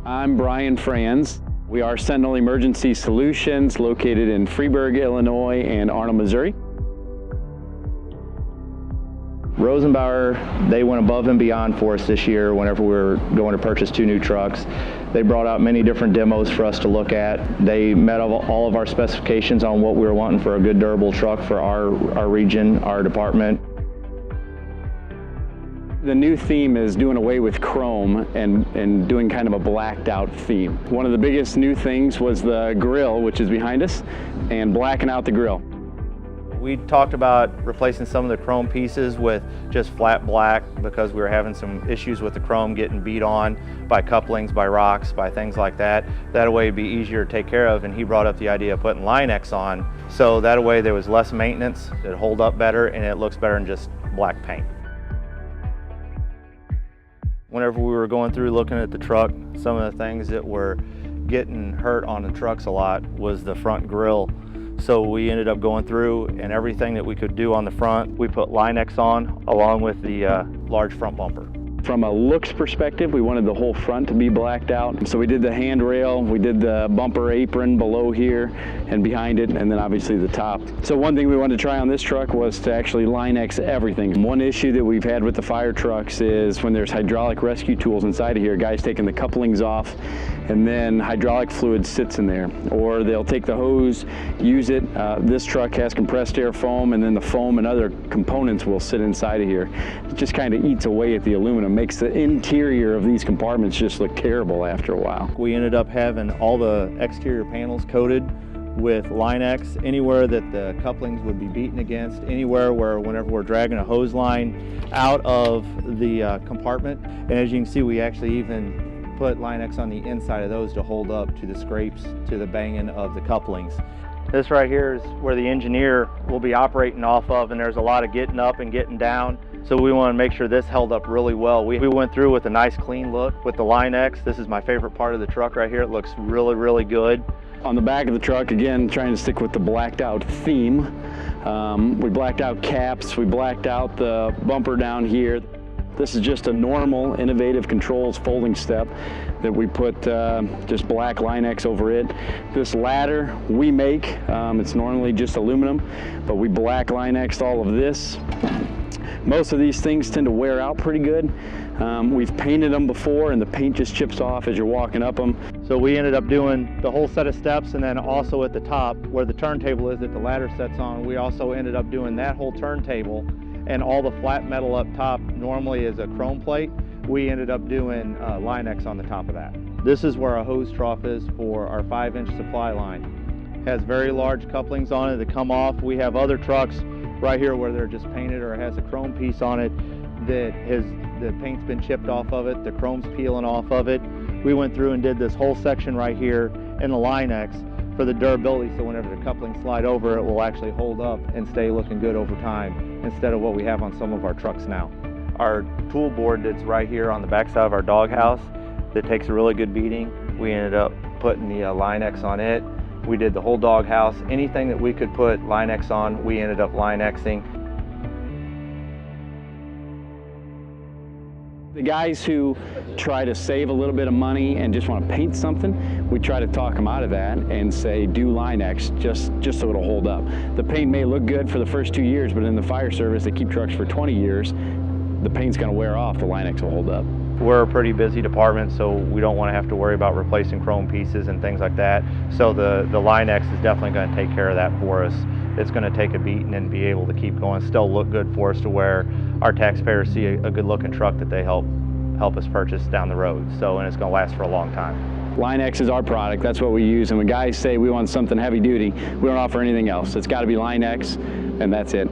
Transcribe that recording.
I'm Franz. We are Sentinel Emergency Solutions located in Freeburg, Illinois and Arnold, Missouri. Rosenbauer, they went above and beyond for us this year whenever we were going to purchase 2 new trucks. They brought out many different demos for us to look at. They met all of our specifications on what we were wanting for a good durable truck for our region, our department. The new theme is doing away with chrome and doing kind of a blacked out theme. One of the biggest new things was the grill, which is behind us, and blacking out the grill. We talked about replacing some of the chrome pieces with just flat black because we were having some issues with the chrome getting beat on by couplings, by rocks, by things like that. That way it'd be easier to take care of, and he brought up the idea of putting Line-X on, so that way there was less maintenance, it'd hold up better, and it looks better than just black paint. Whenever we were going through looking at the truck, some of the things that were getting hurt on the trucks a lot was the front grille. So we ended up going through, and everything that we could do on the front, we put Line-X on along with the large front bumper. From a looks perspective, we wanted the whole front to be blacked out. So we did the handrail, we did the bumper apron below here and behind it, and then obviously the top. So one thing we wanted to try on this truck was to actually Line-X everything. One issue that we've had with the fire trucks is when there's hydraulic rescue tools inside of here, guys taking the couplings off and then hydraulic fluid sits in there. Or they'll take the hose, use it. This truck has compressed air foam, and then the foam and other components will sit inside of here. It just kind of eats away at the aluminum, makes the interior of these compartments just look terrible after a while. We ended up having all the exterior panels coated with Line-X anywhere that the couplings would be beaten against, anywhere where whenever we're dragging a hose line out of the compartment. And as you can see, we actually even put Line-X on the inside of those to hold up to the scrapes, to the banging of the couplings. This right here is where the engineer will be operating off of, and there's a lot of getting up and getting down. So we want to make sure this held up really well. We went through with a nice clean look with the Line-X. This is my favorite part of the truck right here. It looks really, really good. On the back of the truck, again, trying to stick with the blacked out theme. We blacked out caps, we blacked out the bumper down here. This is just a normal Innovative Controls folding step that we put just black Line-X over it. This ladder we make, it's normally just aluminum, but we black Line-X'd all of this. Most of these things tend to wear out pretty good. We've painted them before and the paint just chips off as you're walking up them. So we ended up doing the whole set of steps, and then also at the top where the turntable is that the ladder sets on, we also ended up doing that whole turntable, and all the flat metal up top normally is a chrome plate. We ended up doing Line-X on the top of that. This is where our hose trough is for our 5-inch supply line. It has very large couplings on it that come off. We have other trucks right here where they're just painted or it has a chrome piece on it that the paint's been chipped off of it, the chrome's peeling off of it. We went through and did this whole section right here in the Line-X for the durability, so whenever the couplings slide over, it will actually hold up and stay looking good over time instead of what we have on some of our trucks now. Our tool board that's right here on the backside of our doghouse that takes a really good beating, we ended up putting the Line-X on it. We did the whole doghouse. Anything that we could put Line-X on, we ended up Line-Xing. The guys who try to save a little bit of money and just want to paint something, we try to talk them out of that and say do Line-X just so it'll hold up. The paint may look good for the first 2 years, but in the fire service they keep trucks for 20 years. The paint's going to wear off, the Line-X will hold up. We're a pretty busy department, so we don't want to have to worry about replacing chrome pieces and things like that. So the Line-X is definitely going to take care of that for us. It's going to take a beating and be able to keep going, still look good for us to where our taxpayers see a good looking truck that they help us purchase down the road. So, and it's going to last for a long time. Line-X is our product, that's what we use, and when guys say we want something heavy duty, we don't offer anything else. It's got to be Line-X, and that's it.